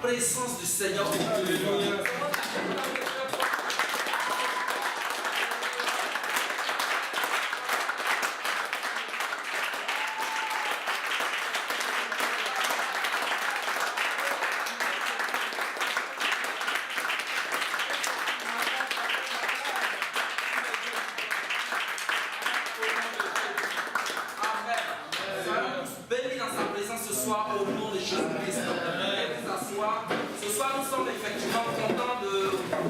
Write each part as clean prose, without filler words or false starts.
Présence du Seigneur. Bénis dans sa présence ce soir au nom de Jésus-Christ. Ce soir, nous sommes effectivement contents de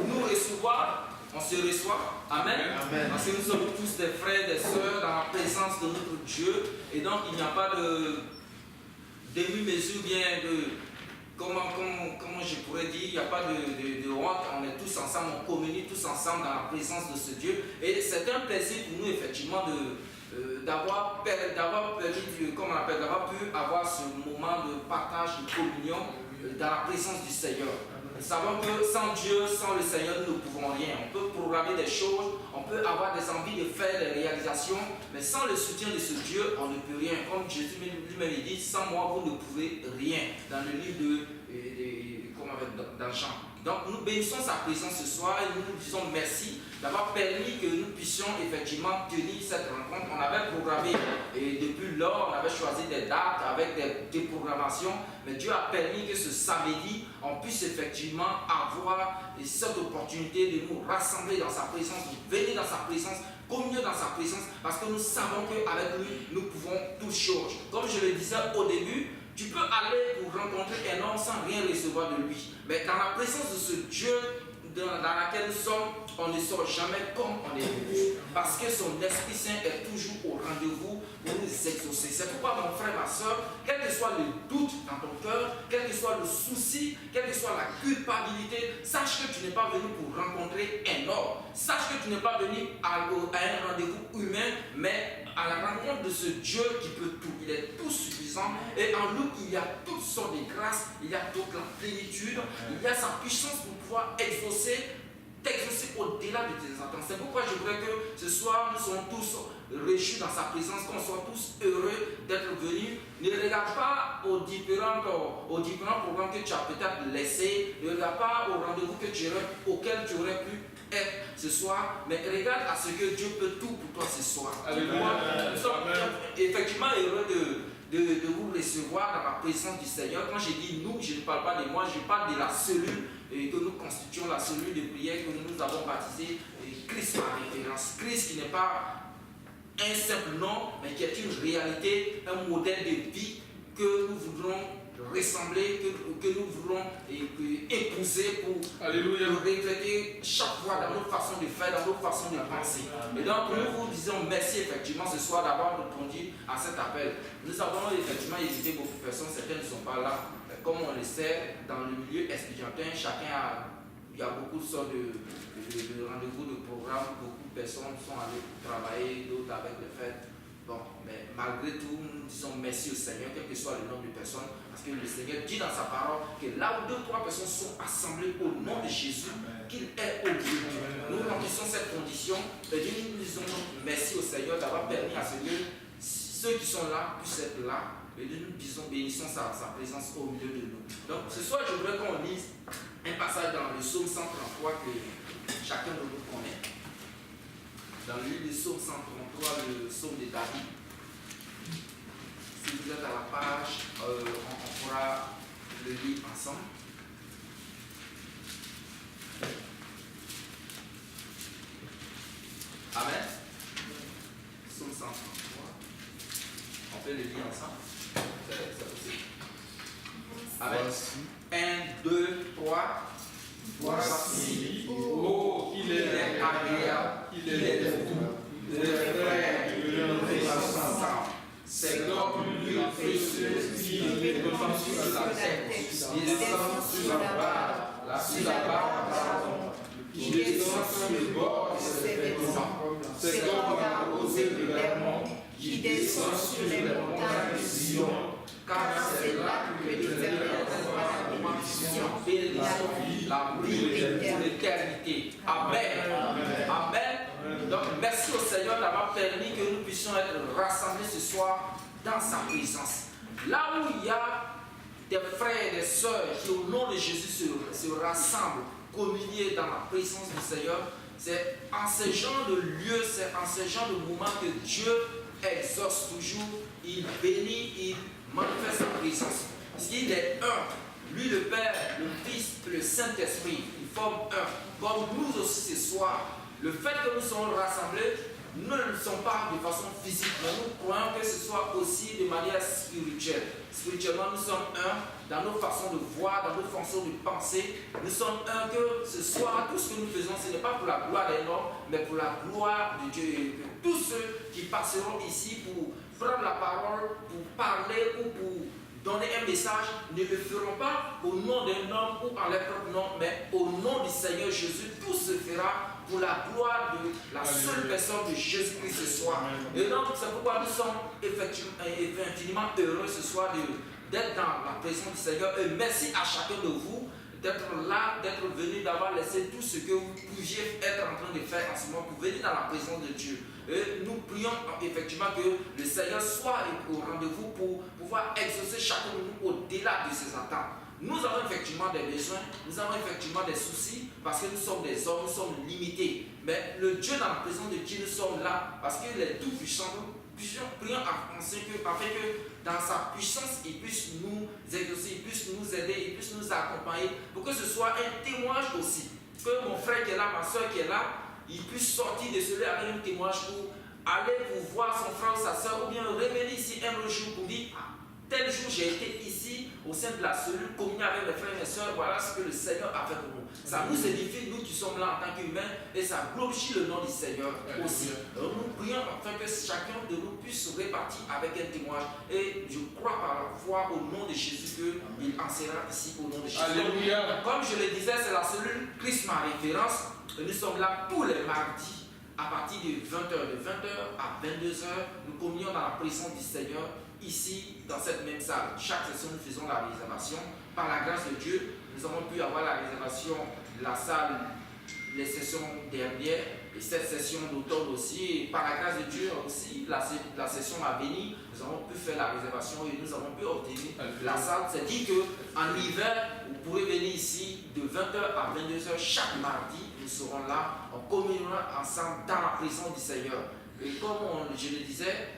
nous recevoir. On se reçoit. Amen. Amen. Parce que nous sommes tous des frères, des sœurs dans la présence de notre Dieu. Et donc, il n'y a pas de demi-mesure, bien de. Comment je pourrais dire, il n'y a pas de honte. On est tous ensemble, on communie tous ensemble dans la présence de ce Dieu. Et c'est un plaisir pour nous, effectivement, d'avoir pu avoir ce moment de partage, de communion dans la présence du Seigneur. Nous savons que sans Dieu, sans le Seigneur, nous ne pouvons rien. On peut programmer des choses, on peut avoir des envies de faire des réalisations, mais sans le soutien de ce Dieu, on ne peut rien. Comme Jésus lui-même dit, sans moi, vous ne pouvez rien. Dans le livre dans Jean. Donc nous bénissons sa présence ce soir et nous nous disons merci d'avoir permis que nous puissions effectivement tenir cette rencontre. On avait programmé et depuis lors, on avait choisi des dates avec des déprogrammations, mais Dieu a permis que ce samedi, on puisse effectivement avoir cette opportunité de nous rassembler dans sa présence, de venir dans sa présence, communier dans sa présence, parce que nous savons qu'avec lui, nous pouvons toutes choses. Comme je le disais au début, tu peux aller pour rencontrer un homme sans rien recevoir de lui. Mais dans la présence de ce Dieu dans laquelle nous sommes, on ne sort jamais comme on est venu. Parce que son Esprit Saint est toujours au rendez-vous pour nous exaucer. C'est pourquoi mon frère, ma soeur, quel que soit le doute dans ton cœur, quel que soit le souci, quelle que soit la culpabilité, sache que tu n'es pas venu pour rencontrer un homme. Sache que tu n'es pas venu à un rendez-vous humain, mais à la rencontre de ce Dieu qui peut tout. Il est tout suffisant et en nous il y a toutes sortes de grâces, il y a toute la plénitude, il y a sa puissance pour pouvoir t'exaucer au-delà de tes attentes. C'est pourquoi je voudrais que ce soir nous soyons tous réjouis dans sa présence, qu'on soit tous heureux d'être venus. Ne regarde pas aux différents programmes que tu as peut-être laissés, ne regarde pas au rendez-vous auquel tu aurais pu être ce soir, mais regarde à ce que Dieu peut tout pour toi ce soir. Nous sommes effectivement heureux de vous recevoir dans la présence du Seigneur. Quand je dis nous, je ne parle pas de moi, je parle de la cellule que nous constituons, la cellule de prière que nous avons baptisée Christ par référence. Christ qui n'est pas un simple nom, mais qui est une réalité, un modèle de vie que nous voudrons ressembler, que nous voulons épouser pour regretter chaque fois dans nos façons de faire, dans nos façons de penser. Et donc nous vous disons merci effectivement ce soir d'avoir répondu à cet appel. Nous avons effectivement hésité beaucoup de personnes, certaines ne sont pas là. Comme on le sait, dans le milieu estudiantin, il y a beaucoup de sortes de rendez-vous, de programmes, beaucoup de personnes sont allées travailler, d'autres avec les fêtes. Bon, mais malgré tout, nous disons merci au Seigneur, quel que soit le nombre de personnes, parce que le Seigneur dit dans sa parole que là où 2 ou 3 personnes sont assemblées au nom de Jésus, qu'il est au milieu. Nous remplissons cette condition et nous disons merci au Seigneur d'avoir permis à ce que ceux qui sont là puissent être là et nous bénissons sa présence au milieu de nous. Donc ce soir, je voudrais qu'on lise un passage dans le psaume 133 que chacun de nous connaît. Dans le livre du psaume 133, le psaume de David. Si vous êtes à la page, on pourra le lire ensemble. Amen. Psaume 133. On peut le lire ensemble. C'est possible. Amen. 1, 2, 3. Voici, oh, qu'il est agréable, qu'il est doux, des frères de ensemble. C'est comme l'huile précieuse qui retombe sur la tête, qui descend sur la barbe, qui descend sur le bord de ses vêtements. C'est comme la rosée de l'Hermon, qui descend sur les montagnes de Sion, car c'est là que l'Éternel envoie la bénédiction et la vie pour l'éternité. Amen. Amen. Donc, merci au Seigneur d'avoir permis que nous puissions être rassemblés ce soir dans sa présence. Là où il y a des frères et des sœurs qui, au nom de Jésus, se rassemblent, communier dans la présence du Seigneur, c'est en ce genre de lieu, c'est en ce genre de moment que Dieu exauce toujours, il bénit, il manifeste sa présence. S'il est un, lui le Père, le Fils, le Saint-Esprit, ils forment un. Comme nous aussi ce soir, le fait que nous soyons rassemblés, nous ne le sommes pas de façon physique, mais nous croyons que ce soit aussi de manière spirituelle. Spirituellement, nous sommes un dans nos façons de voir, dans nos façons de penser. Nous sommes un que ce soir, tout ce que nous faisons, ce n'est pas pour la gloire des hommes, mais pour la gloire de Dieu. Et que tous ceux qui passeront ici pour prendre la parole, pour parler ou pour donner un message, ne le feront pas au nom d'un homme ou en leur propre nom, mais au nom du Seigneur Jésus. Tout se fera pour la gloire de la seule personne de Jésus-Christ ce soir. Et donc, c'est pourquoi nous sommes infiniment heureux ce soir d'être dans la présence du Seigneur. Et merci à chacun de vous d'être là, d'être venu, d'avoir laissé tout ce que vous pouviez être en train de faire en ce moment pour venir dans la présence de Dieu. Et nous prions effectivement que le Seigneur soit au rendez-vous pour pouvoir exaucer chacun de nous au-delà de ses attentes. Nous avons effectivement des besoins, nous avons effectivement des soucis parce que nous sommes des hommes, nous sommes limités. Mais le Dieu dans la présence de Dieu, nous sommes là parce qu'il est tout puissant. Nous prions afin que dans sa puissance, il puisse nous exaucer, il puisse nous aider, il puisse nous accompagner pour que ce soit un témoignage aussi. Que mon frère qui est là, ma soeur qui est là, il puisse sortir de celui avec un témoignage pour aller pour voir son frère ou sa soeur ou bien revenir ici un jour pour dire tel jour j'ai été ici au sein de la cellule, communier avec mes frères et mes soeurs, voilà ce que le Seigneur a fait pour nous. Ça nous édifie, nous qui sommes là en tant qu'humains, et ça glorifie le nom du Seigneur aussi. Alors nous prions afin que chacun de nous puisse se répartir avec un témoignage. Et je crois par la foi au nom de Jésus qu'il en sera ici au nom de Jésus. Alléluia. Comme je le disais, c'est la cellule Christ ma référence. Et nous sommes là tous les mardis à partir de 20h. De 20h à 22h, nous communions dans la présence du Seigneur ici dans cette même salle. Chaque session, nous faisons la réservation. Par la grâce de Dieu, nous avons pu avoir la réservation de la salle les sessions dernières et cette session d'automne aussi. Et par la grâce de Dieu aussi, la session à venir, nous avons pu faire la réservation et nous avons pu obtenir la salle. C'est-à-dire qu'en hiver, vous pourrez venir ici de 20h à 22h chaque mardi. Nous serons là, on communiera ensemble dans la présence du Seigneur. Et comme je le disais,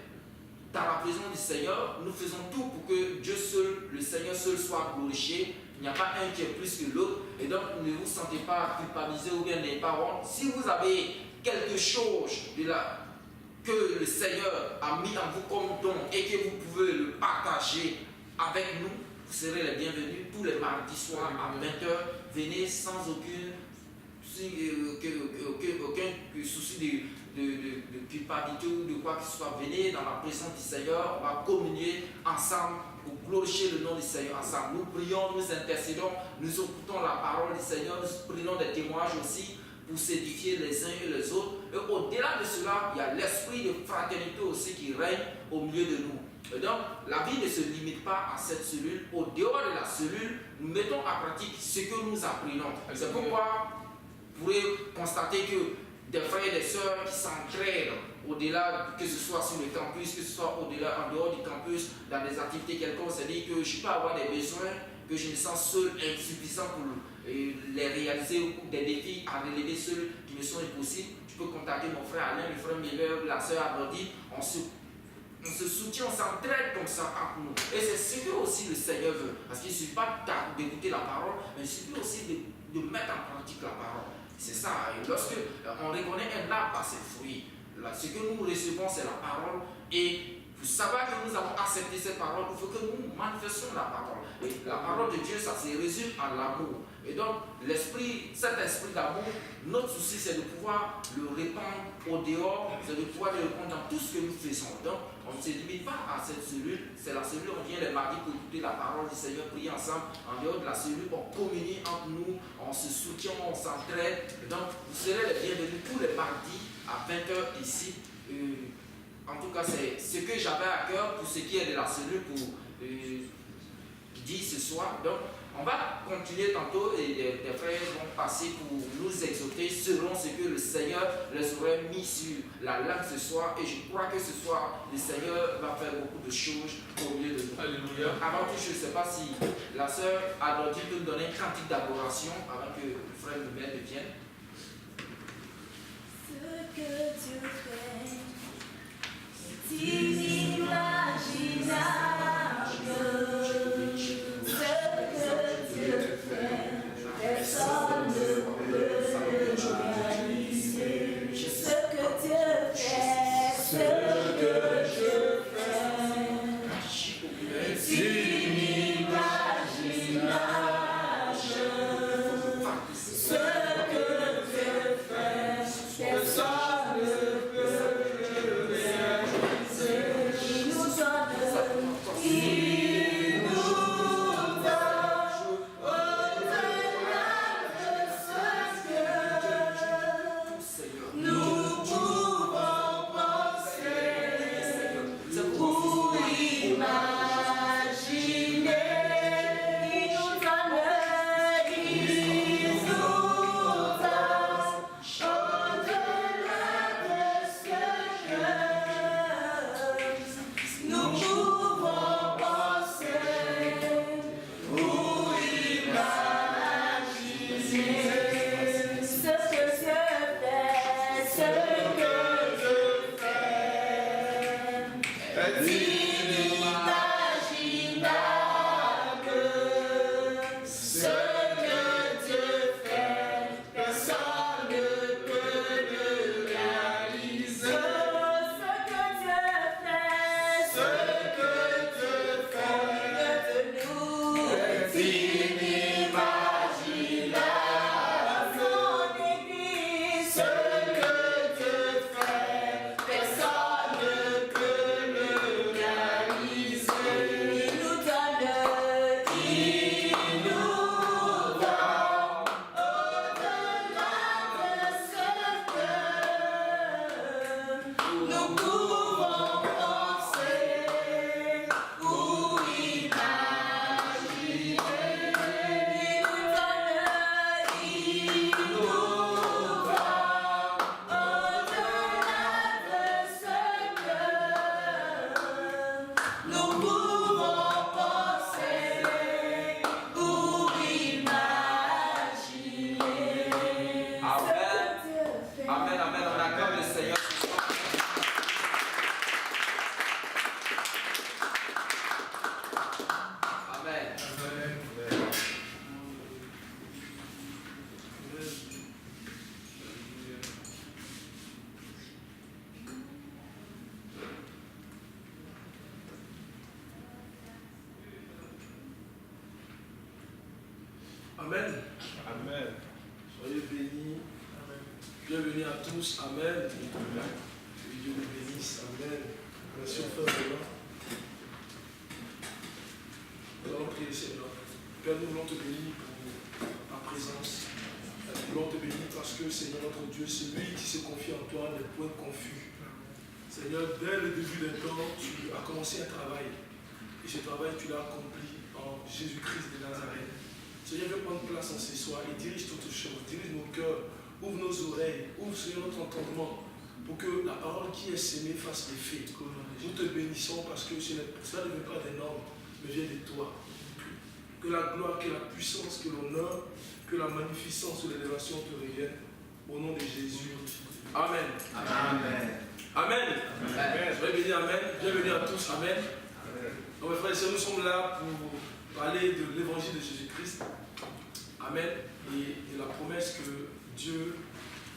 dans la présence du Seigneur, nous faisons tout pour que Dieu seul, le Seigneur seul soit glorifié. Il n'y a pas un qui est plus que l'autre. Et donc, ne vous sentez pas culpabilisé ou bien n'ayez pas honte. Si vous avez quelque chose que le Seigneur a mis en vous comme don et que vous pouvez le partager avec nous, vous serez les bienvenus tous les mardis soirs à 20h. Venez sans aucun souci de culpabilité ou de quoi que ce soit. Venez dans la présence du Seigneur, on va communier ensemble pour glorifier le nom du Seigneur ensemble. Nous prions, nous intercédons, nous écoutons la parole du Seigneur, nous prenons des témoignages aussi pour s'édifier les uns et les autres. Et au-delà de cela, il y a l'esprit de fraternité aussi qui règne au milieu de nous. Et donc, la vie ne se limite pas à cette cellule. Au dehors de la cellule, nous mettons en pratique ce que nous apprenons. C'est pourquoi vous pourrez constater que des frères et des sœurs qui s'entraînent au-delà, que ce soit sur le campus, que ce soit au-delà, en dehors du campus, dans des activités quelconques, c'est-à-dire que je peux avoir des besoins que je me sens seul, insuffisant pour les réaliser, ou des défis à relever seuls qui me sont impossibles. Je peux contacter mon frère Alain, le frère Miller, la sœur Abrandi, on se soutient, on s'entraide comme ça entre nous. Et c'est ce que aussi le Seigneur veut. Parce qu'il ne suffit pas d'écouter la parole, mais il suffit aussi de mettre en pratique la parole. C'est ça. Et lorsque on reconnaît un arbre par ses fruits, là, ce que nous recevons, c'est la parole. Et pour savoir que nous avons accepté cette parole, il faut que nous manifestions la parole. Et la parole de Dieu, ça se résume en l'amour. Et donc, cet esprit d'amour, notre souci, c'est de pouvoir le répandre au dehors, c'est de pouvoir le répandre dans tout ce que nous faisons. Donc, on ne se limite pas à cette cellule. C'est la cellule où on vient les mardis pour écouter la parole du Seigneur, prier ensemble. En dehors de la cellule, on communie entre nous, on se soutient, on s'entraide. Donc, vous serez les bienvenus tous les mardis à 20h ici. En tout cas, c'est ce que j'avais à cœur pour ce qui est de la cellule pour dire ce soir. Donc, on va continuer tantôt et des frères vont passer pour nous exhorter selon ce que le Seigneur les aurait mis sur la langue ce soir. Et je crois que ce soir, le Seigneur va faire beaucoup de choses au milieu de nous. Alléluia. Avant tout, je ne sais pas si la sœur Adolphe peut nous donner un cantique d'adoration avant que le frère Noumel vienne. Ce que Dieu fait est inimaginable. Personne ne peut réaliser ce que Dieu fait, ce que Dieu fait est inimaginable. Ce que Dieu fait, personne ne peut réaliser. Il nous Amen. Amen. Soyez bénis. Bienvenue à tous. Amen. Que Dieu vous bénisse. Amen. Merci au frère de là. Nous allons prier, Seigneur. Père, nous voulons te bénir pour ta présence. Nous voulons te bénir parce que, Seigneur notre Dieu, celui qui se confie en toi n'est point confus. Seigneur, dès le début des temps, tu as commencé un travail. Et ce travail, tu l'as accompli en Jésus-Christ de Nazareth. Seigneur, viens prendre place en ce soir et dirige toutes choses, dirige nos cœurs, ouvre nos oreilles, ouvre Seigneur notre entendement pour que la parole qui est sémée fasse l'effet. Nous te bénissons parce que cela ne vient pas des normes, mais vient de toi. Que la gloire, que la puissance, que l'honneur, que la magnificence et l'élévation te reviennent au nom de Jésus. Amen. Amen. Amen. Amen. Soyez bénis, Amen. Bienvenue à tous. Amen. Donc, mes frères et sœurs, nous sommes là pour parler de l'évangile de Jésus-Christ. Amen. Et de la promesse que Dieu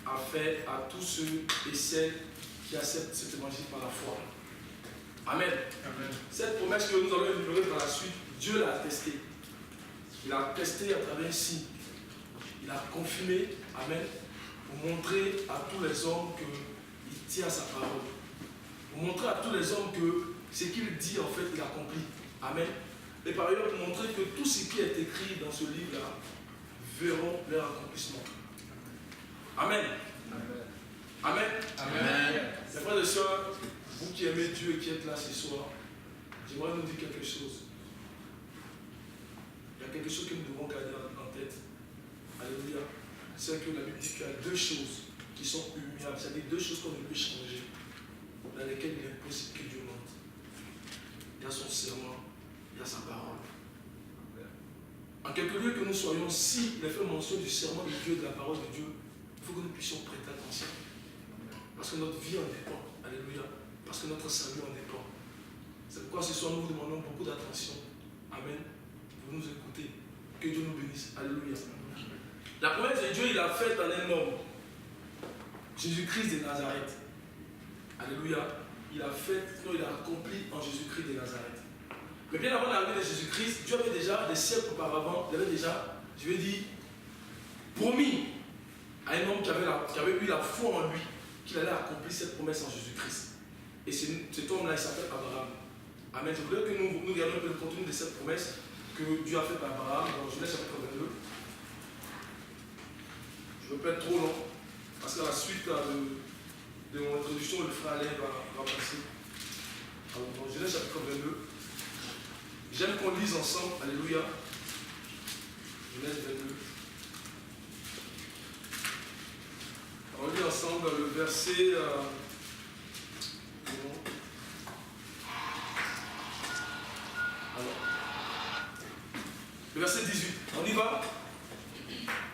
a faite à tous ceux et celles qui acceptent cet évangile par la foi. Amen. Amen. Cette promesse que nous allons énumérer par la suite, Dieu l'a attestée. Il a attesté à travers un signe. Il a confirmé, Amen, pour montrer à tous les hommes qu'il tient sa parole. Pour montrer à tous les hommes que ce qu'il dit, en fait, il accomplit. Amen. Et par ailleurs, pour montrer que tout ce qui est écrit dans ce livre-là verront leur accomplissement. Amen. Amen. Amen. Mes frères et sœurs, vous qui aimez Dieu et qui êtes là ce soir, j'aimerais nous dire quelque chose. Il y a quelque chose que nous devons garder en tête. Alléluia. C'est que la Bible dit qu'il y a deux choses qui sont immuables, c'est-à-dire deux choses qu'on ne peut changer, dans lesquelles il est impossible que Dieu mente. Il y a son serment, il y a sa parole. En quelque lieu que nous soyons, si il est fait mention du serment de Dieu, de la parole de Dieu, il faut que nous puissions prêter attention. Parce que notre vie en dépend. Alléluia. Parce que notre salut en dépend. C'est pourquoi ce soir nous vous demandons beaucoup d'attention. Amen. Pour nous écouter. Que Dieu nous bénisse. Alléluia. La promesse de Dieu, il a faite en un homme. Jésus-Christ de Nazareth. Alléluia. Il a accompli en Jésus-Christ de Nazareth. Mais bien avant l'arrivée de Jésus-Christ, Dieu avait déjà, des siècles auparavant, il avait déjà, je vais dire, promis à un homme qui avait eu la foi en lui, qu'il allait accomplir cette promesse en Jésus-Christ. Et cet homme-là, il s'appelle Abraham. Amen. Je voudrais que nous regardions un peu le contenu de cette promesse que Dieu a faite à Abraham dans Genèse chapitre 22. Je ne veux pas être trop long, parce qu'à la suite de mon introduction, le frère Alain va passer. Alors, dans Genèse chapitre 22, j'aime qu'on lise ensemble. Alléluia. Genèse 22. On lit ensemble le verset. Le verset 18. On y va.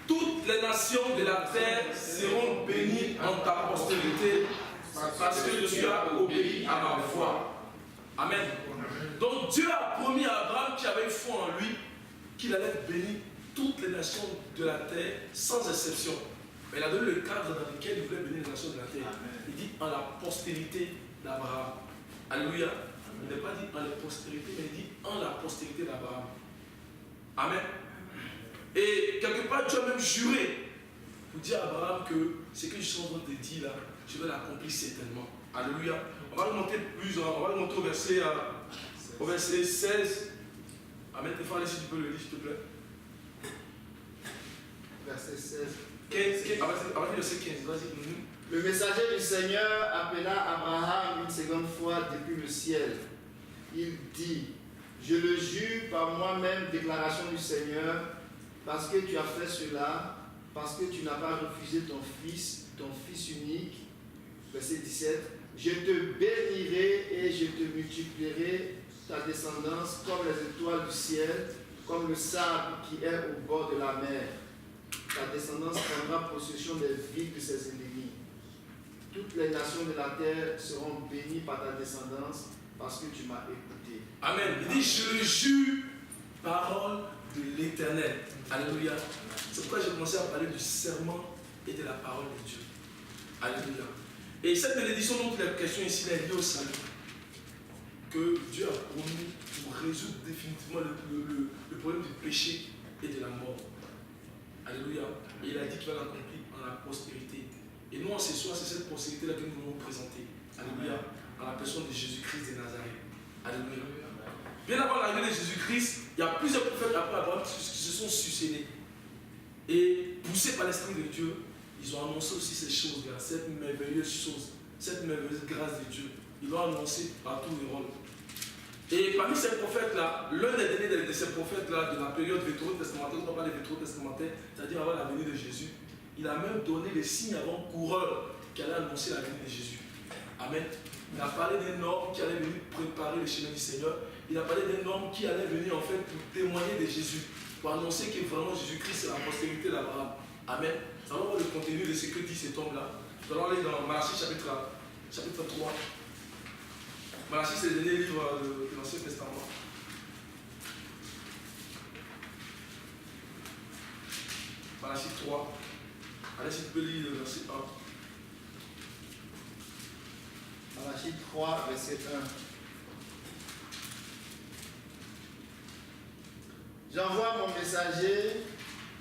Toutes les nations de la terre seront bénies en ta postérité parce que tu as obéi à ma voix. Amen. Donc Dieu a promis à Abraham qui avait foi en lui qu'il allait bénir toutes les nations de la terre sans exception. Mais il a donné le cadre dans lequel il voulait bénir les nations de la terre. Il dit en la postérité d'Abraham. Alléluia. Il n'a pas dit en la postérité, mais il dit en la postérité d'Abraham. Amen. Et quelque part, Dieu a même juré pour dire à Abraham que ce que je suis en train de dire là, je vais l'accomplir certainement. Alléluia. On va remonter au verset 16. Amen. Il faut aller si tu peux le lire, s'il te plaît. Verset 16. Avec verset 15, vas-y. Le messager du Seigneur appela Abraham une seconde fois depuis le ciel. Il dit, je le jure par moi-même, déclaration du Seigneur, parce que tu as fait cela, parce que tu n'as pas refusé ton fils unique. Verset 17. Je te bénirai et je te multiplierai ta descendance comme les étoiles du ciel, comme le sable qui est au bord de la mer. Ta descendance prendra possession des villes de ses ennemis. Toutes les nations de la terre seront bénies par ta descendance parce que tu m'as écouté. Amen. Il dit, je le jure, parole de l'Éternel. Alléluia. C'est pourquoi j'ai commencé à parler du serment et de la parole de Dieu. Alléluia. Et cette bénédiction dont il est question ici, elle est liée au salut. Que Dieu a promis pour résoudre définitivement le problème du péché et de la mort. Alléluia. Et il a dit qu'il va l'accomplir en la postérité. Et nous, en ce soir, c'est cette postérité-là que nous voulons vous présenter. Alléluia. En la personne de Jésus-Christ de Nazareth. Alléluia. Bien avant l'arrivée de Jésus-Christ, il y a plusieurs prophètes après Abraham qui se sont succédés. Et poussés par l'Esprit de Dieu, ils ont annoncé aussi ces choses-là, cette merveilleuse chose, cette merveilleuse grâce de Dieu. Ils l'ont annoncé par tous les rôles. Et parmi ces prophètes-là, l'un des derniers de ces prophètes-là, de la période vétérotestamentaire, on parle des vétérotestamentaires, c'est-à-dire avant la venue de Jésus, il a même donné les signes avant-coureurs qui allaient annoncer la venue de Jésus. Amen. Il a parlé d'un homme qui allait venir préparer le chemin du Seigneur. Il a parlé d'un homme qui allait venir en fait pour témoigner de Jésus, pour annoncer que vraiment Jésus-Christ c'est la postérité d'Abraham. Amen. Nous allons voir le contenu de ce que dit cet homme-là. Nous allons aller dans Malachie chapitre 3. Malachie, c'est le dernier livre de l'Ancien Testament. Malachie 3. Allez, si tu peux lire le verset 1. Malachie 3, verset 1. J'envoie mon messager,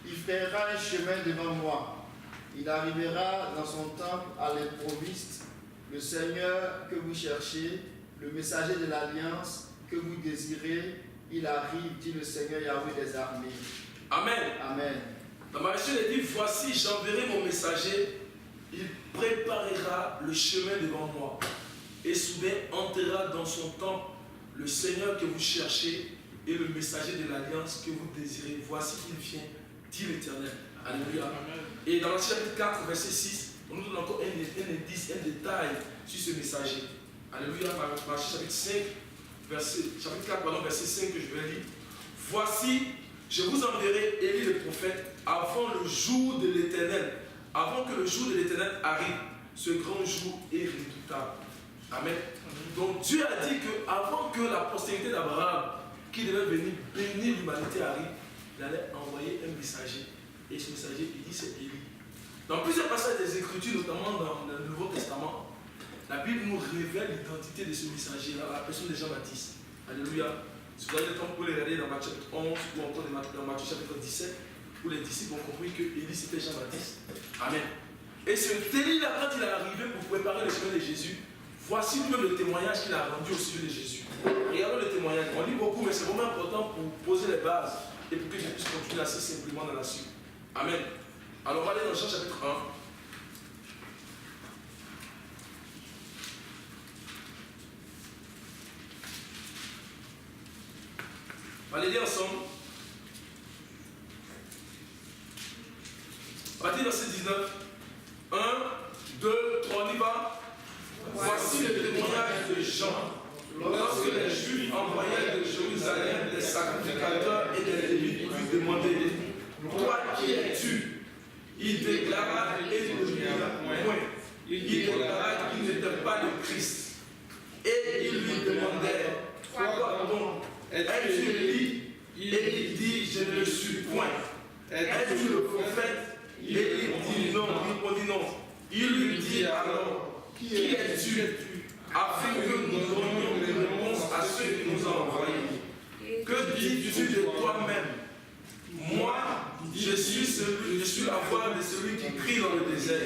il frayera un chemin devant moi. Il arrivera dans son temple à l'improviste. Le Seigneur que vous cherchez, le messager de l'alliance que vous désirez, il arrive, dit le Seigneur Yahweh des armées. Amen. Amen. Dans ma version, il dit, voici, j'enverrai mon messager, il préparera le chemin devant moi. Et soudain entrera dans son temple le Seigneur que vous cherchez et le messager de l'alliance que vous désirez. Voici qu'il vient, dit l'Éternel. Alléluia. Et dans le chapitre 4, verset 6, on nous donne encore un indice, un détail sur ce messager. Alléluia. Malachie chapitre 5, chapitre 4, pardon, verset 5 que je vais lire. Voici, je vous enverrai Élie le prophète avant le jour de l'Éternel, avant que le jour de l'Éternel arrive. Ce grand jour est redoutable. Amen. Donc Dieu a dit qu'avant que la postérité d'Abraham, qui devait venir bénir l'humanité, arrive, il allait envoyer un messager. Et ce messager, il dit c'est Élie. Dans plusieurs passages des Écritures, notamment dans le Nouveau Testament, la Bible nous révèle l'identité de ce messager-là, la personne de Jean-Baptiste. Alléluia. Si vous avez le temps, vous pouvez regarder dans Matthieu chapitre 11 ou encore dans Matthieu chapitre 17, où les disciples ont compris que Élie c'était Jean-Baptiste. Amen. Et cet Élie-là, quand il est arrivé pour préparer le chemin de Jésus, voici même le témoignage qu'il a rendu au sujet de Jésus. Regardons le témoignage. On lit beaucoup, mais c'est vraiment important pour poser les bases et pour que je puisse continuer assez simplement dans la suite. Amen. Alors on va aller dans Jean chapitre 1. On va les lire ensemble. On va dire verset 19. 1, 2, 3, on y va. Voici le témoignage de Jean. Lorsque les Juifs envoyaient de Jérusalem des sacrificateurs et des Lévites pour lui demander, toi qui es-tu? Il déclara et ne lui point. Il déclara qu'il n'était pas le Christ. Et il lui demandait, toi donc, es-tu Élie? Et il dit, je ne le suis point. Es-tu le prophète? Et il dit non, il répondit non. Il lui dit alors, qui es-tu? Afin que nous donnions des réponses à ceux qui nous ont envoyés. Que dis-tu de toi-même? Moi, je suis la voix de celui qui crie dans le désert.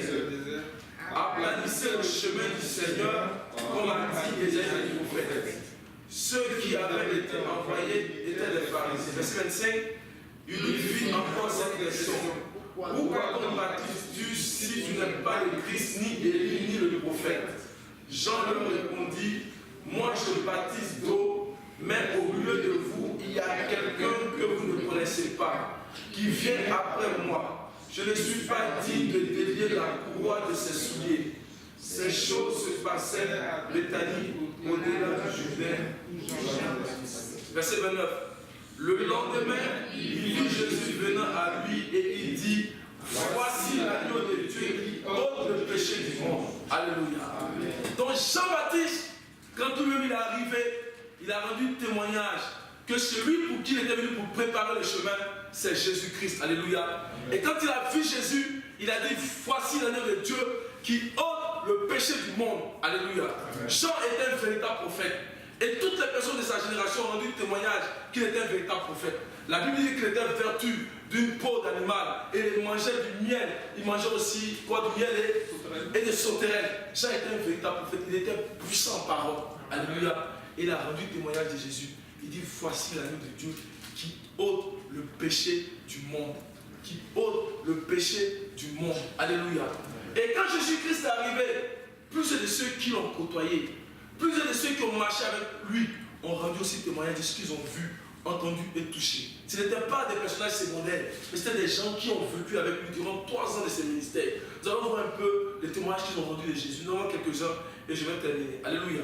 Aplanissez le chemin du Seigneur, comme a dit Ésaïe le prophète. Ceux qui avaient été envoyés étaient les pharisiens. Verset 25, il lui fit encore cette question. Pourquoi donc baptises-tu si tu n'es pas le Christ, ni Élie, ni le prophète? Jean leur répondit, moi je baptise d'eau, mais au milieu de vous, il y a quelqu'un que vous ne connaissez pas, qui vient après moi. Je ne suis pas digne de délier la courroie de ses souliers. Ces choses se passaient à Béthanie, au-delà du Jourdain. Verset 29. Le lendemain, il vit Jésus venant à lui et il dit, voici l'agneau de Dieu qui ôte le péché du monde. Alléluia. Amen. Donc Jean-Baptiste, quand tout le monde est arrivé, il a rendu témoignage que celui pour qui il était venu pour préparer le chemin, c'est Jésus-Christ. Alléluia. Et quand il a vu Jésus, il a dit, voici l'agneau de Dieu qui ôte le péché du monde. Alléluia. Amen. Jean était un véritable prophète. Et toutes les personnes de sa génération ont rendu témoignage qu'il était un véritable prophète. La Bible dit qu'il était vertu d'une peau d'animal et il mangeait du miel. Il mangeait aussi quoi, du miel et des sauterelles. Jean était un véritable prophète. Il était puissant en parole. Alléluia. Et il a rendu témoignage de Jésus. Il dit, voici l'agneau de Dieu qui ôte le péché du monde. Qui ôte le péché du monde. Alléluia. Et quand Jésus-Christ est arrivé, plusieurs de ceux qui l'ont côtoyé, plusieurs de ceux qui ont marché avec lui, ont rendu aussi témoignage de ce qu'ils ont vu, entendu et touché. Ce n'étaient pas des personnages secondaires, mais c'était des gens qui ont vécu avec lui durant 3 ans de ses ministères. Nous allons voir un peu les témoignages qu'ils ont rendus de Jésus. Nous allons voir quelques-uns et je vais terminer. Alléluia.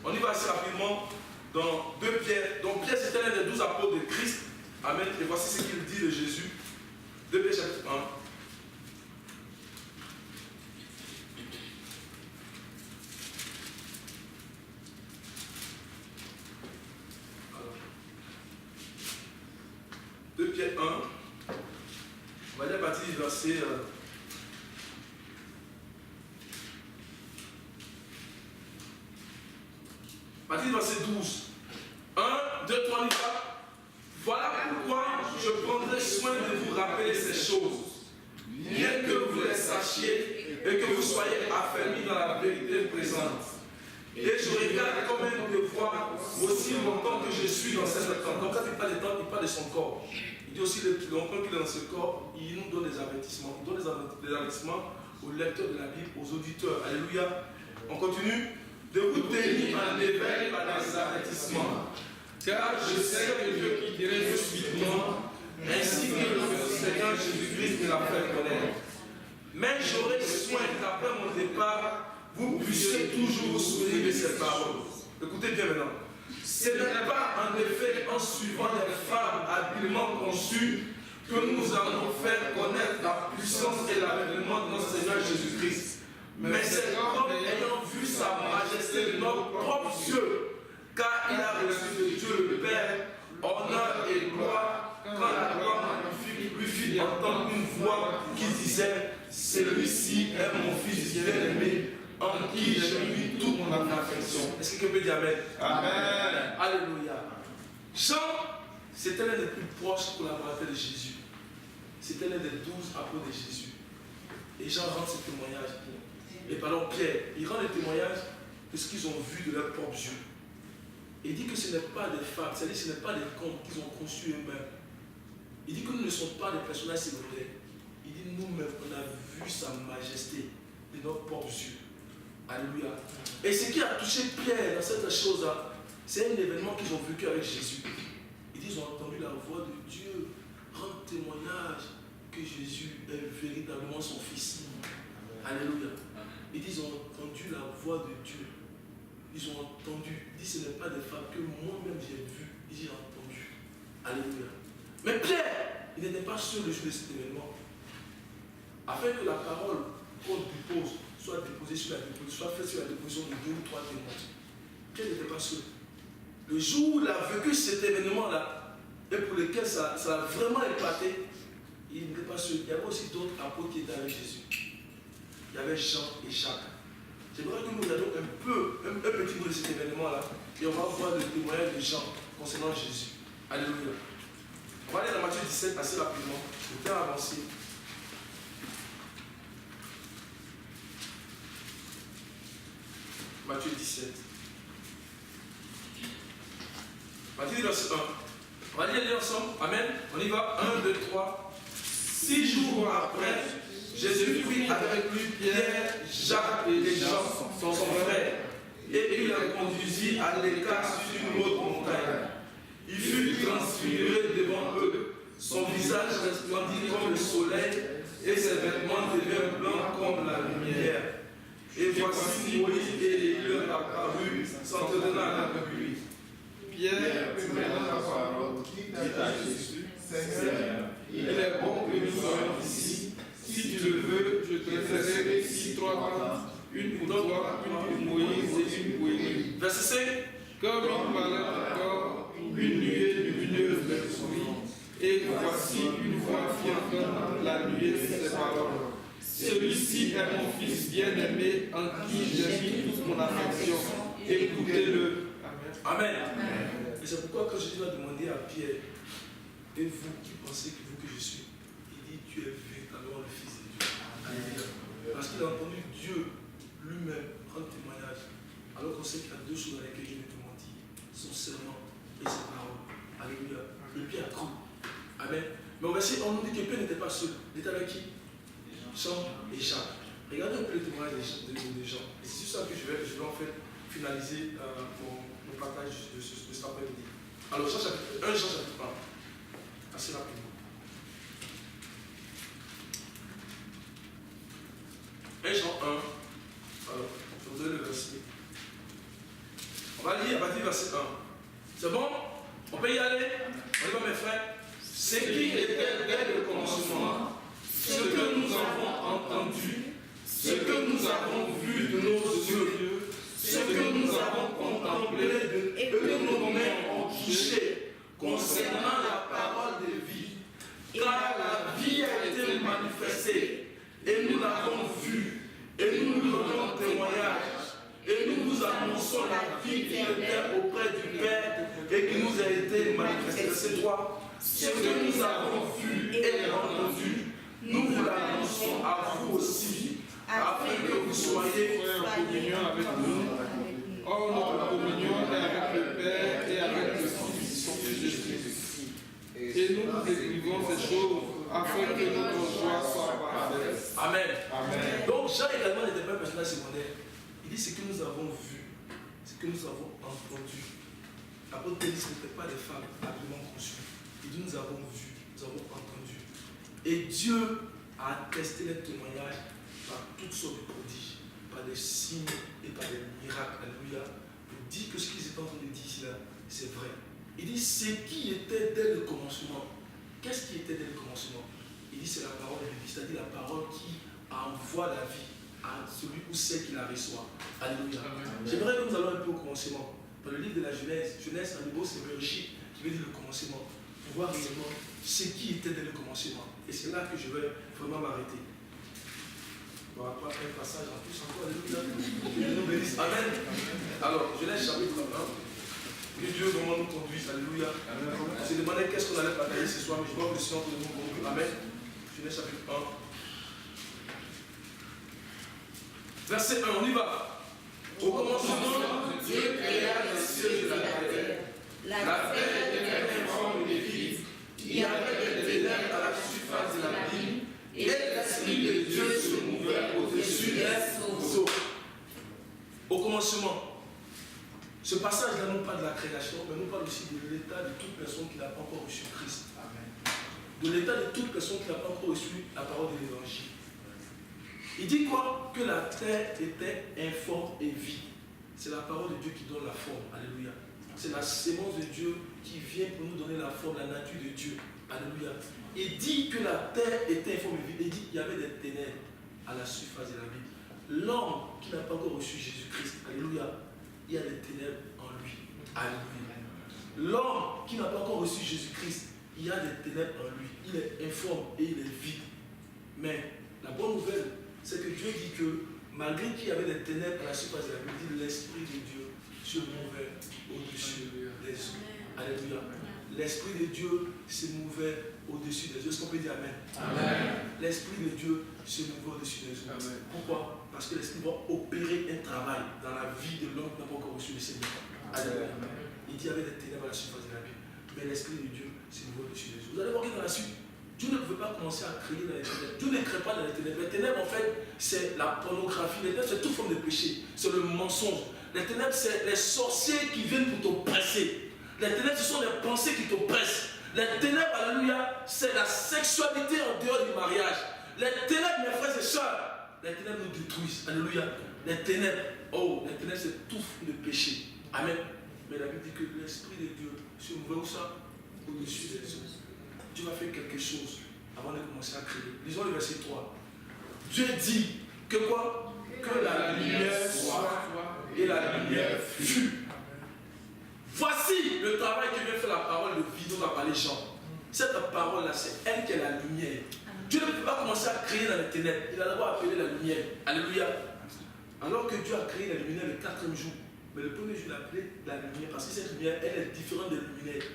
On y va assez rapidement dans 2 Pierre. Donc Pierre, c'était l'un des 12 apôtres de Christ. Amen. Et voici ce qu'il dit de Jésus. 2 Pierre chapitre 1. Pierre 1, on va aller à partir du verset partir du verset 12. 1, 2, 3, on y va. Voilà pourquoi je prendrai soin de vous rappeler ces choses, bien que vous les sachiez et que vous soyez affermis dans la vérité présente. Et je regarde comme un devoir aussi longtemps que je suis dans cette temps. Donc quand il parle de temps, il parle de son corps. Il dit aussi longtemps qu'il est dans ce corps, il nous donne des avertissements. Il donne des avertissements aux lecteurs de la Bible, aux auditeurs. Alléluia. On continue. De vous tenir en éveil par des avertissements. Car je sais que Dieu quitterait subitement, ainsi que le Seigneur Jésus-Christ me l'a fait connaître. Mais j'aurai soin qu'après mon départ, vous puissiez toujours vous souvenir de ces paroles. Écoutez bien maintenant. Ce n'est pas en effet en suivant les femmes habilement conçues que nous allons faire connaître la puissance et l'avènement de notre Seigneur Jésus-Christ. Mais c'est comme ayant vu sa majesté de notre propre yeux, car il a reçu de Dieu le Père honneur et gloire, quand la gloire magnifique lui fit entendre une voix qui disait, celui-ci est mon fils bien-aimé, en qui j'ai mis toute mon affection. Est-ce que quelqu'un peut dire Amen? Amen. Alléluia. Jean, c'était l'un des plus proches collaborateurs de Jésus. C'était l'un des 12 apôtres de Jésus. Et Jean rend ce témoignage. Et pardon, Pierre, il rend le témoignage de ce qu'ils ont vu de leurs propres yeux. Et il dit que ce n'est pas des femmes, c'est-à-dire que ce n'est pas des contes qu'ils ont conçus eux-mêmes. Il dit que nous ne sommes pas des personnages secondaires. Il dit nous-mêmes, on a vu sa majesté de nos propres yeux. Alléluia. Et ce qui a touché Pierre dans cette chose-là, c'est un événement qu'ils ont vécu avec Jésus. Ils disent, ils ont entendu la voix de Dieu rendre témoignage que Jésus est véritablement son Fils. Alléluia. Ils disent, ils ont entendu la voix de Dieu. Ils ont entendu. Ils disent, ce n'est pas des femmes que moi-même j'ai vues. Ils disent, j'ai entendu. Alléluia. Mais Pierre, il n'était pas sûr le jour de cet événement. Afin que la parole qu'on lui pose soit déposée sur la déposition, soit faite sur la déposition de 2 ou 3 témoins. Pierre n'était pas sûr. Le jour où il a vécu cet événement-là, et pour lequel ça a vraiment éclaté, il n'était pas sûr. Il y avait aussi d'autres apôtres qui étaient avec Jésus. Il y avait Jean et Jacques. J'aimerais que nous regardions un petit bout de cet événement-là, et on va voir le témoignage de Jean concernant Jésus. Alléluia. On va aller dans Matthieu 17 assez rapidement. Le temps avancé. Matthieu 17. Matthieu verset 1. On va lire ensemble. Amen. On y va. 1, 2, 3. 6 jours après, Jésus prit avec lui Pierre, Jacques et Jean, son frère, et il les conduisit à l'écart sur une autre montagne. Il fut transfiguré devant eux. Son visage resplendit comme le soleil, et ses vêtements devinrent blancs comme la lumière. Et voici Moïse et Élie leur apparut, s'entretenant avec lui. Pierre, prenant la parole, dit à Jésus, Seigneur, il est bon que nous soyons ici. Si tu le veux, je te ferai ici 3 tentes, une pour toi, une pour Moïse et une pour Élie. Verset 5. Comme il parlait encore, une nuée lumineuse le sourit. Et voici une voix qui entend la nuée de ses paroles. Celui-ci est mon fils bien-aimé en qui j'ai mis toute mon affection. Écoutez-le. Amen. Amen. Et c'est pourquoi quand je Jésus a demandé à Pierre, et vous qui pensez que je suis, il dit, tu es véritablement le Fils de Dieu. Alléluia. Parce qu'il a entendu Dieu lui-même rendre témoignage. Alors qu'on sait qu'il y a deux choses dans lesquelles Dieu ne peut mentir, son serment et ses paroles. Alléluia. Et Pierre a cru. Amen. Mais au verset, on nous dit que Pierre n'était pas seul. Il était avec qui? Jean et Jacques. Regardez un peu le témoignage des gens. Et c'est sur ça que je vais en fait finaliser mon partage de cet après-midi. Alors, Jean chapitre 1, Jean chapitre 1. Assez rapidement. 1 Jean 1. Alors, je vous donne le verset. On va lire à partir du verset 1. C'est bon? On peut y aller? On y va, mes frères. C'est qui était dès le commencement, ce que nous avons entendu, ce que nous avons vu de nos yeux, ce que nous avons contemplé et que nos mains ont touché concernant la parole de vie. Car la vie a été manifestée et nous l'avons vue et nous lui donnons témoignage et nous vous annonçons la vie qui était auprès du Père et qui nous a été manifestée. C'est toi. Ce que nous avons vu et entendu, nous vous l'annonçons à vous aussi, afin que vous soyez en communion avec nous. Or, notre communion est avec le Père et avec le Fils de Jésus-Christ. Et nous vous écrivons ces choses afin que notre joie soit parfaite. Amen. Amen. Donc, Jean également n'était pas un personnage secondaire. Il dit ce que nous avons vu, ce que nous avons entendu. L'apôtre dit ce n'était pas des femmes habilement conçues. Il dit nous avons vu, nous avons entendu. Et Dieu a attesté les témoignages par toutes sortes de prodiges, par des signes et par des miracles. Alléluia. Pour dire que ce qu'ils étaient en train de dire ici, là, c'est vrai. Il dit ce qui était dès le commencement. Qu'est-ce qui était dès le commencement? Il dit c'est la parole de vie, c'est-à-dire la parole qui envoie la vie à celui ou celle qui la reçoit. Alléluia. J'aimerais que nous allons un peu au commencement. Dans le livre de la Genèse, Genèse, en hébreu, c'est Bereshit qui veut dire le commencement. Pour voir réellement ce qui était dès le commencement. Et c'est là que je vais vraiment m'arrêter. On va pas un passage en plus encore. Alléluia. Que nous bénisse. Amen. Alors, Genèse chapitre 1. Que Dieu vraiment nous conduise. Alléluia. On s'est demandé qu'est-ce qu'on allait partager ce soir, mais je vois que le Seigneur nous conduit. Amen. Genèse chapitre 1. Verset 1, on y va. Au commencement, Dieu créa les cieux et la terre. La terre était informe et vide. Il y avait des ténèbres à la surface de l'abîme, et l'Esprit de Dieu se mouvait au-dessus des eaux. Au commencement, ce passage-là nous parle de la création, mais nous parle aussi de l'état de toute personne qui n'a pas encore reçu Christ. De l'état de toute personne qui n'a pas encore reçu la parole de l'Évangile. Il dit quoi? Que la terre était informe et vide. C'est la parole de Dieu qui donne la forme. Alléluia. C'est la sémence de Dieu qui vient pour nous donner la forme, la nature de Dieu. Alléluia. Il dit que la terre était informe et vide. Il dit qu'il y avait des ténèbres à la surface de la vie. L'homme qui n'a pas encore reçu Jésus-Christ, alléluia, il y a des ténèbres en lui. Alléluia. L'homme qui n'a pas encore reçu Jésus-Christ, il y a des ténèbres en lui. Il est informe et il est vide. Mais la bonne nouvelle, c'est que Dieu dit que malgré qu'il y avait des ténèbres à la surface de la vie, l'Esprit de Dieu se mouvait au-dessus des eaux. Alléluia. L'Esprit de Dieu se mouvait au-dessus des eaux. Est-ce qu'on peut dire Amen? Amen. L'Esprit de Dieu se mouvait au-dessus des eaux. Amen. Pourquoi? Parce que l'Esprit va opérer un travail dans la vie de l'homme qui n'a pas encore reçu le Seigneur. Alléluia. Il dit qu'il y avait des ténèbres à la surface de la vie. Mais l'Esprit de Dieu se mouvait au-dessus des eaux. Vous allez voir que dans la suite, Dieu ne pouvait pas commencer à créer dans les ténèbres. Dieu ne crée pas dans les ténèbres. Les ténèbres, en fait, c'est la pornographie. Les ténèbres, c'est toute forme de péché. C'est le mensonge. Les ténèbres, c'est les sorciers qui viennent pour t'oppresser. Les ténèbres, ce sont les pensées qui t'oppressent. Les ténèbres, alléluia, c'est la sexualité en dehors du mariage. Les ténèbres, mes frères et sœurs, les ténèbres nous détruisent. Alléluia. Les ténèbres, les ténèbres, c'est tout forme de péché. Amen. Mais la Bible dit que l'Esprit de Dieu se mouvait où ça? Au-dessus des eaux. Dieu va faire quelque chose avant de commencer à créer. Lisons le verset 3. Dieu dit que quoi? Que la lumière soit et la lumière fut. Voici le travail que vient faire la parole de vie dont a parlé Jean. Cette parole-là, c'est elle qui est la lumière. Dieu ne peut pas commencer à créer dans les ténèbres. Il a d'abord appelé la lumière. Alléluia. Alors que Dieu a créé la lumière le 4e jour. Mais le premier jour, il a appelé la lumière parce que cette lumière, elle est différente des luminaires.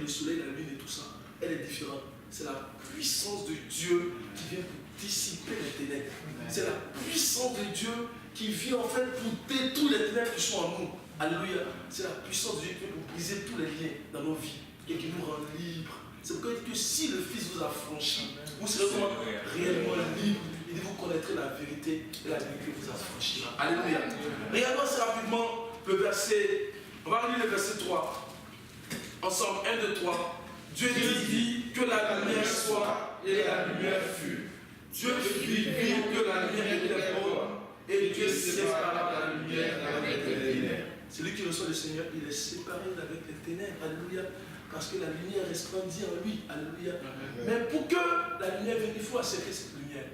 le soleil, la lune et tout ça, elle est différente. C'est la puissance de Dieu qui vient pour dissiper les ténèbres. C'est la puissance de Dieu qui vient en fait pour détruire les ténèbres qui sont en nous. Alléluia. C'est la puissance de Dieu qui vient pour briser tous les liens dans nos vies et qui nous rend libres. C'est pourquoi il dit que si le Fils vous a franchi, vous serez réellement libre. Il dit vous connaîtrez la vérité et la vérité vous affranchira. Alléluia. Regardons assez rapidement le verset. On va lire le verset 3. Ensemble, 1, 2, 3. Dieu dit que la lumière soit et la lumière fut. Dieu vit que la lumière était bonne et Dieu sépara la lumière avec les ténèbres. Celui qui reçoit le Seigneur, il est séparé d'avec les ténèbres. Alléluia. Parce que la lumière resplendit en lui. Alléluia. Mais pour que la lumière vienne, il faut accepter cette lumière.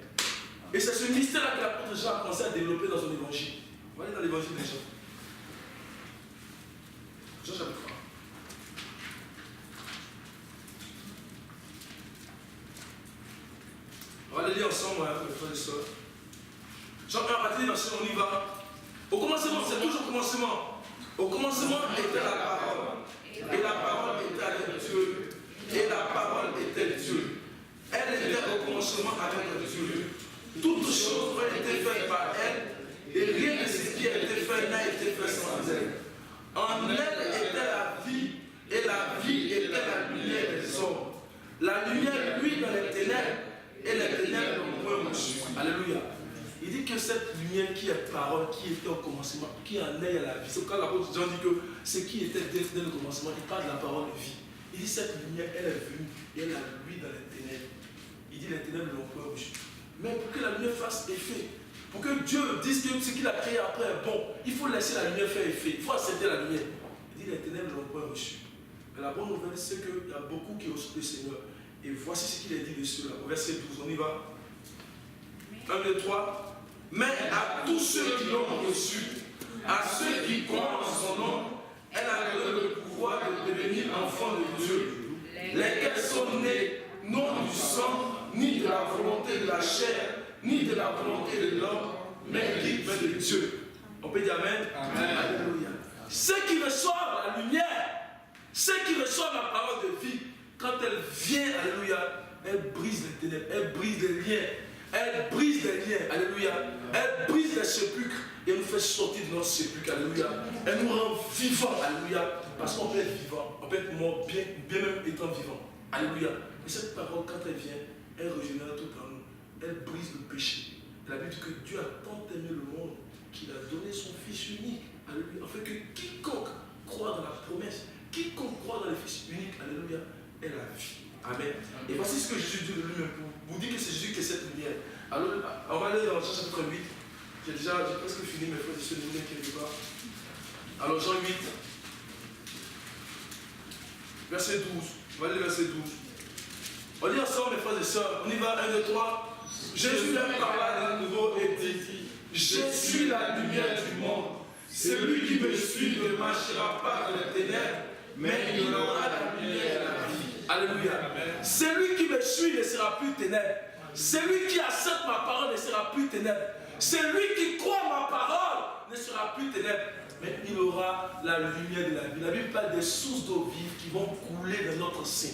Et c'est ce mystère-là que l'apôtre Jean a commencé à développer dans son évangile. On va aller dans l'évangile des Jean. Jean chapitre 3. On va le lire ensemble, mes frères et sœurs. Jean 1, à partir du verset, on y va. Au commencement, c'est toujours au commencement. Au commencement était la parole. Et la parole était avec Dieu. Et la parole était Dieu. Elle était au commencement avec Dieu. Toutes choses ont été faites par elle. Et rien de ce qui a été fait n'a été fait sans elle. En elle était la vie. Et la vie était la lumière des hommes. La lumière, lui, dans les ténèbres. Et les ténèbres n'ont point reçu. Alléluia. Il dit que cette lumière qui est parole, qui était au commencement, qui en est à la vie. C'est quand l'apôtre Jean dit que ce qui était dès le commencement, il parle de la parole de vie. Il dit cette lumière, elle est venue et elle a lui dans les ténèbres. Il dit les ténèbres n'ont point reçu. Mais pour que la lumière fasse effet, pour que Dieu dise que ce qu'il a créé après est bon, il faut laisser la lumière faire effet. Il faut accepter la lumière. Il dit les ténèbres n'ont point reçu. Mais la bonne nouvelle, c'est qu'il y a beaucoup qui reçoivent le Seigneur. Et voici ce qu'il est dit dessus là, au verset 12, on y va. 1, 2, 3. Mais à tous ceux qui l'ont reçu, à ceux qui croient en son nom, elle a donné le pouvoir de devenir enfants de Dieu, lesquels sont nés non du sang, ni de la volonté de la chair, ni de la volonté de l'homme, mais de Dieu. On peut dire Amen. Amen. Alléluia. Ceux qui reçoivent la lumière, ceux qui reçoivent la parole de vie, quand elle vient, alléluia, elle brise les ténèbres, elle brise les liens, elle brise les liens, alléluia, elle brise les sépulcres et elle nous fait sortir de notre sépulcre, alléluia. Elle nous rend vivants, alléluia, parce qu'on peut être vivant, on peut être mort bien même étant vivant, alléluia. Et cette parole, quand elle vient, elle régénère tout en nous, elle brise le péché. La Bible dit que Dieu a tant aimé le monde qu'il a donné son Fils unique, alléluia, afin que quiconque croit dans la promesse, quiconque croit dans le Fils unique, alléluia, est la vie. Amen. Et voici ce que Jésus dit de lui-même. Vous dites que c'est Jésus qui est cette lumière. Alors, on va aller dans Jean chapitre 8. J'ai presque fini mes frères et sœurs, qui est là. Alors, Jean 8, verset 12. On va aller verset 12. On lit ensemble, mes frères et sœurs. On y va, 1, 2, 3. Jésus même parla de nouveau et dit: je suis la lumière du monde. Celui qui me suit ne marchera pas dans les ténèbres, mais il aura la lumière de la vie. Alléluia. Celui qui me suit ne sera plus ténèbres. Celui qui accepte ma parole ne sera plus ténèbres. Celui qui croit ma parole ne sera plus ténèbres. Mais il aura la lumière de la vie. La Bible parle des sources d'eau vive qui vont couler dans notre sein.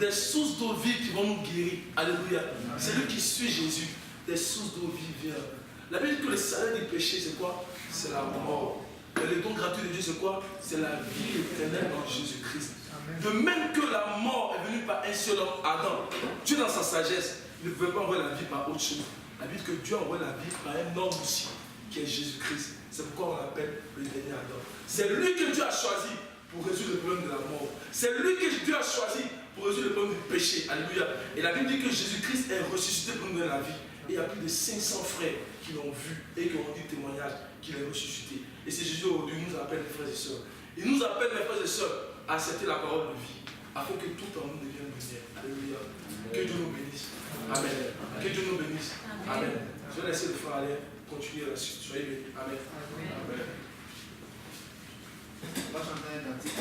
Des sources d'eau vive qui vont nous guérir. Alléluia. Celui qui suit Jésus, des sources d'eau vive viennent. La Bible dit que le salaire du péché, c'est quoi? C'est la mort. Et le don gratuit de Dieu, c'est quoi? C'est la vie éternelle en Jésus-Christ. De même que la mort est venue par un seul homme, Adam, Dieu dans sa sagesse ne pouvait pas envoyer la vie par autre chose. La Bible dit que Dieu envoie la vie par un homme aussi, qui est Jésus-Christ. C'est pourquoi on l'appelle le dernier Adam. C'est lui que Dieu a choisi pour résoudre le problème de la mort. C'est lui que Dieu a choisi pour résoudre le problème du péché. Alléluia. Et la Bible dit que Jésus-Christ est ressuscité pour nous donner la vie. Et il y a plus de 500 frères qui l'ont vu et qui ont rendu témoignage qu'il est ressuscité. Et c'est Jésus aujourd'hui nous appelle mes frères et sœurs. Il nous appelle mes frères et sœurs à accepter la parole de vie, afin que tout en nous devienne lumière. Alléluia. Que Dieu nous bénisse. Amen. Que Dieu nous bénisse. Amen. Je vais laisser le frère aller continuer la suite. Soyez bénis. Amen. Amen. On va chanter un cantique.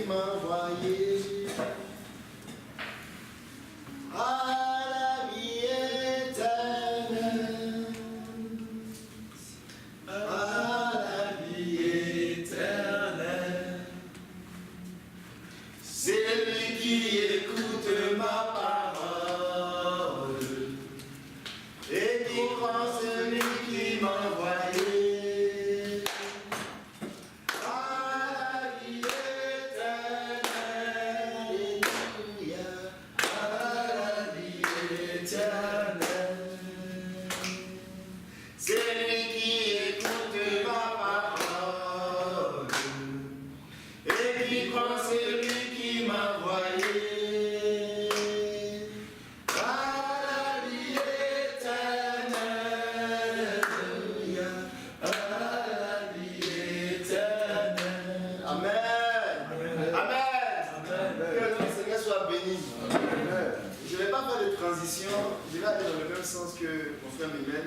m'a envoyé à la vie éternelle, à la vie éternelle. Celui qui écoute ma parole et qui croit celui qui m'a envoyé à la vie éternelle. Alléluia, à la vie éternelle. Celui qui écoute ma parole et qui croit celui qui m'a envoyé à la vie éternelle. Alléluia, à la vie éternelle. Amen. Amen. Que le Seigneur soit béni. Je ne vais pas faire de transition, je vais aller dans le même sens que mon frère Mimel.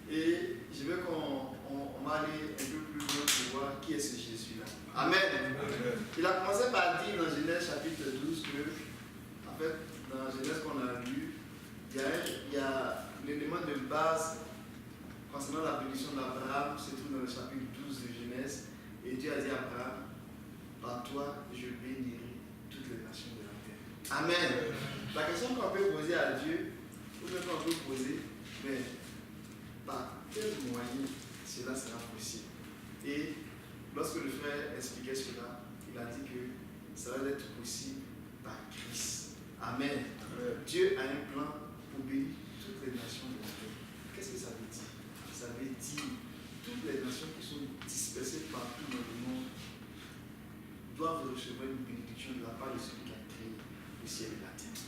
Et je veux qu'on m'aille un peu plus loin pour voir qui est ce Jésus-là. Amen. Il a commencé par dire dans Genèse chapitre 12 que, en fait, dans Genèse qu'on a lu, il y a l'élément de base concernant la bénédiction d'Abraham, se trouve dans le chapitre 12 de Genèse. Et Dieu a dit à Abraham, par toi, je bénirai toutes les nations de la terre. Amen. La question qu'on peut poser à Dieu, ou même qu'on peut poser, mais par quel moyen cela sera possible? Et lorsque le frère expliquait cela, il a dit que ça va être possible par Christ. Amen. Dieu a un plan pour bénir toutes les nations de la terre. Qu'est-ce que ça veut dire? Ça veut dire toutes les nations qui sont dispersées partout dans le monde doivent recevoir une bénédiction de la part de celui qui a créé le ciel et la terre.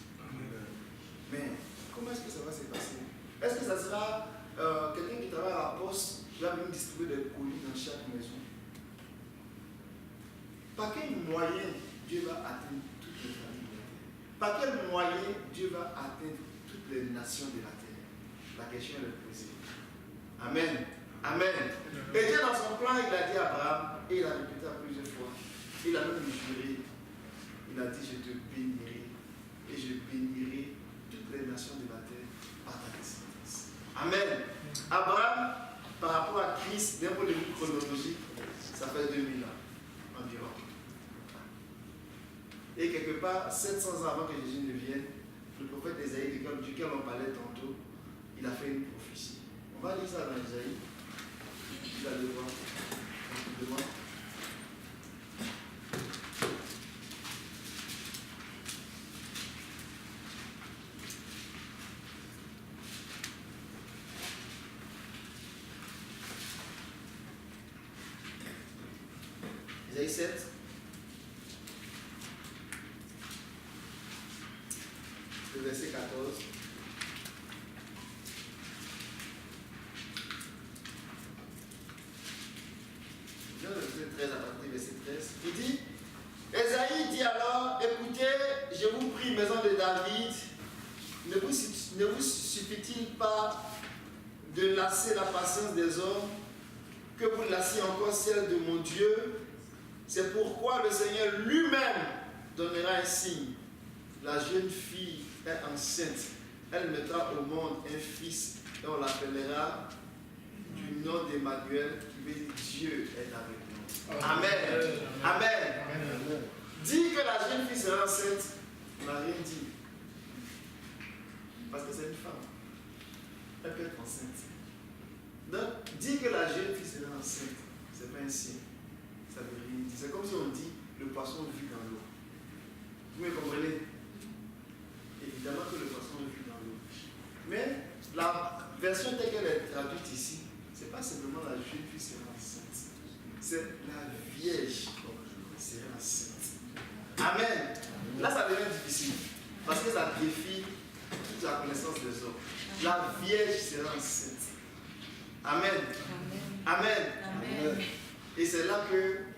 Mais comment est-ce que ça va se passer? Est-ce que ça sera quelqu'un qui travaille à la poste qui va venir distribuer des colis dans chaque maison? Par quel moyen Dieu va atteindre toutes les familles de la terre? Par quel moyen Dieu va atteindre toutes les nations de la terre? La question est posée. Amen. Amen. Et Dieu dans son plan, il a dit à Abraham, et il a répété à plusieurs fois, il a même juré, il a dit, je te bénirai, et je bénirai toutes les nations de la terre par ta descendance. Amen. Abraham, par rapport à Christ, d'un point de vue chronologique, ça fait 2000 ans environ. Et quelque part, 700 ans avant que Jésus ne vienne, le prophète Ésaïe, duquel on parlait tantôt, il a fait une prophétie. On va lire ça dans Ésaïe. Vous allez voir. Devant. Ésaïe 7. Le verset 14. Le verset 13 à partir du verset 13. Il dit, Ésaïe dit alors, écoutez, je vous prie, maison de David, ne vous suffit-il pas de lasser la patience des hommes, que vous lassiez encore celle de mon Dieu? C'est pourquoi le Seigneur lui-même donnera un signe. La jeune fille est enceinte. Elle mettra au monde un fils et on l'appellera du nom d'Emmanuel, qui veut dire Dieu est avec nous. Amen. Amen. Amen. Dit que la jeune fille sera enceinte, on n'a rien dit. Parce que c'est une femme. Elle peut être enceinte. Donc, dit que la jeune fille sera enceinte, c'est pas un signe. Ça veut rien dire. C'est comme si on dit le poisson vit dans l'eau. Vous me comprenez? Évidemment que le poisson vit dans l'eau. Mais la version telle qu'elle est traduite ici, c'est pas simplement la jeune fille sera enceinte. C'est la vierge sera enceinte. Amen. Là, ça devient difficile. Parce que ça défie toute la connaissance des hommes. La vierge sera enceinte. Amen. Amen. Amen. Et c'est là que